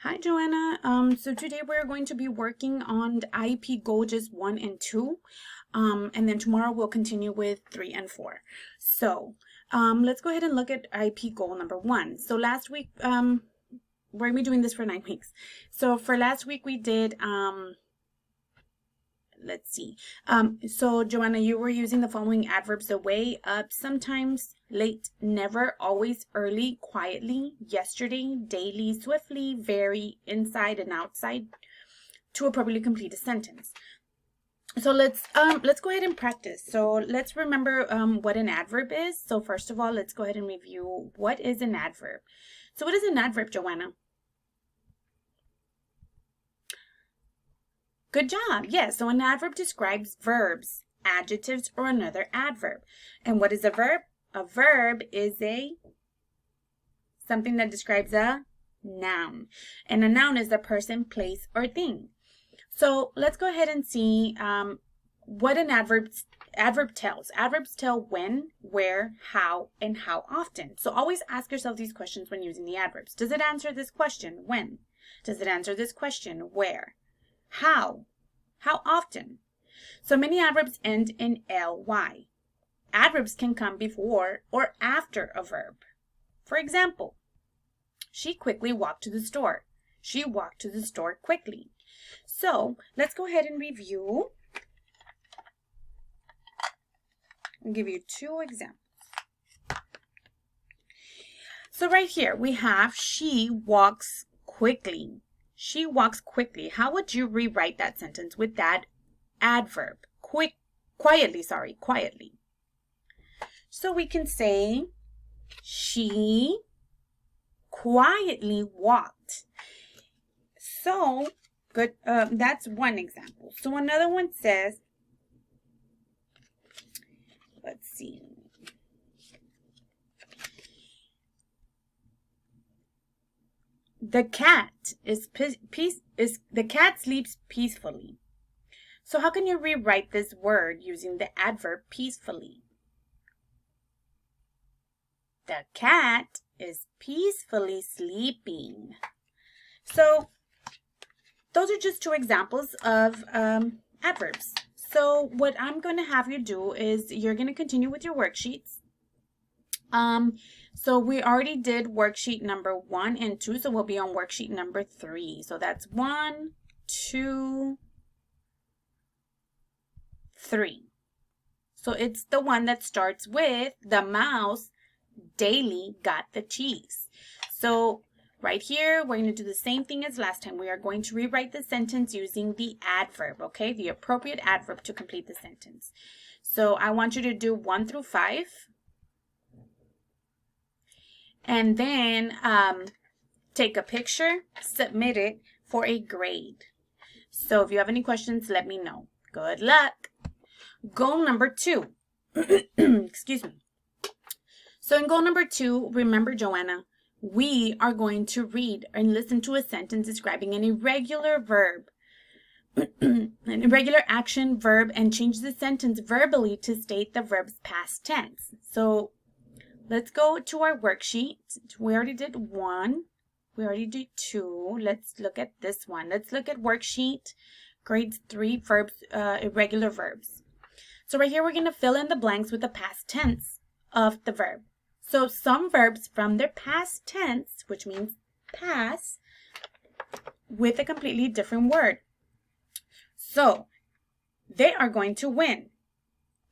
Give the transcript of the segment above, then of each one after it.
Hi, Joanna. So today we're going to be working on the IEP Goal just 1 and 2. And then tomorrow we'll continue with 3 and 4. So let's go ahead and look at IEP Goal number 1. So last week, we're going to be doing this for 9 weeks. So for last week we did, let's see. So Joanna, you were using the following adverbs: away, up, sometimes, late, never, always, early, quietly, yesterday, daily, swiftly, very, inside and outside, to appropriately complete a sentence. So let's go ahead and practice. So let's remember what an adverb is. So first of all, let's go ahead and review what is an adverb. So what is an adverb, Joanna? Good job. Yes, so an adverb describes verbs, adjectives, or another adverb. And what is a verb? A verb is something that describes a noun. And a noun is a person, place, or thing. So let's go ahead and see what an adverb tells. Adverbs tell when, where, how, and how often. So always ask yourself these questions when using the adverbs. Does it answer this question? When? Does it answer this question? Where? How? How often? So many adverbs end in ly. Adverbs can come before or after a verb. For example, she quickly walked to the store. She walked to the store quickly. So let's go ahead and review. I'll give you 2 examples. So right here we have she walks quickly. She walks quickly. How would you rewrite that sentence with that adverb? Quietly. So we can say she quietly walked. So good. That's one example. So another one says, let's see. The cat sleeps peacefully. So how can you rewrite this word using the adverb peacefully? The cat is peacefully sleeping. So those are just 2 examples of adverbs. So what I'm going to have you do is you're going to continue with your worksheets. So we already did worksheet number 1 and 2, so we'll be on worksheet number 3. So that's 1, 2, 3. So it's the one that starts with the mouse daily got the cheese. So right here, we're going to do the same thing as last time. We are going to rewrite the sentence using the adverb, okay? The appropriate adverb to complete the sentence. So I want you to do 1 through 5. And then take a picture, submit it for a grade. So if you have any questions, let me know. Good luck. Goal number 2. Excuse me. So in goal number 2, remember, Joanna, we are going to read and listen to a sentence describing an irregular verb, an irregular action, verb, and change the sentence verbally to state the verb's past tense. So let's go to our worksheet. We already did 1. We already did 2. Let's look at this one. Let's look at worksheet, grade 3, verbs, irregular verbs. So right here, we're going to fill in the blanks with the past tense of the verb. So some verbs from their past tense, which means past, with a completely different word. So they are going to win.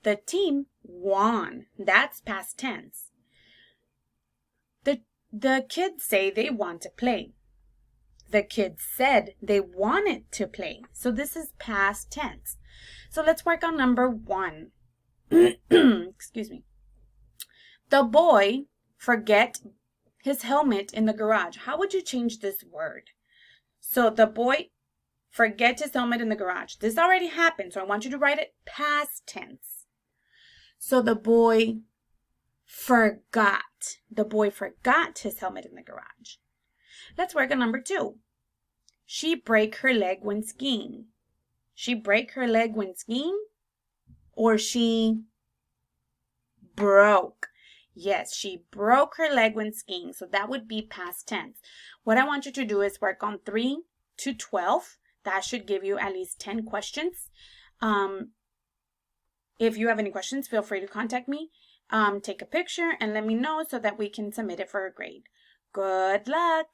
The team won. That's past tense. The kids say they want to play. The kids said they wanted to play. So this is past tense. So let's work on number 1. Excuse me. The boy forget his helmet in the garage. How would you change this word? So the boy forget his helmet in the garage. This already happened, so I want you to write it past tense. So the boy forgot. The boy forgot his helmet in the garage. Let's work on number 2. She break her leg when skiing. She break her leg when skiing, or she broke. Yes, she broke her leg when skiing. So that would be past tense. What I want you to do is work on 3 to 12. That should give you at least 10 questions. If you have any questions, feel free to contact me. Take a picture and let me know so that we can submit it for a grade. Good luck!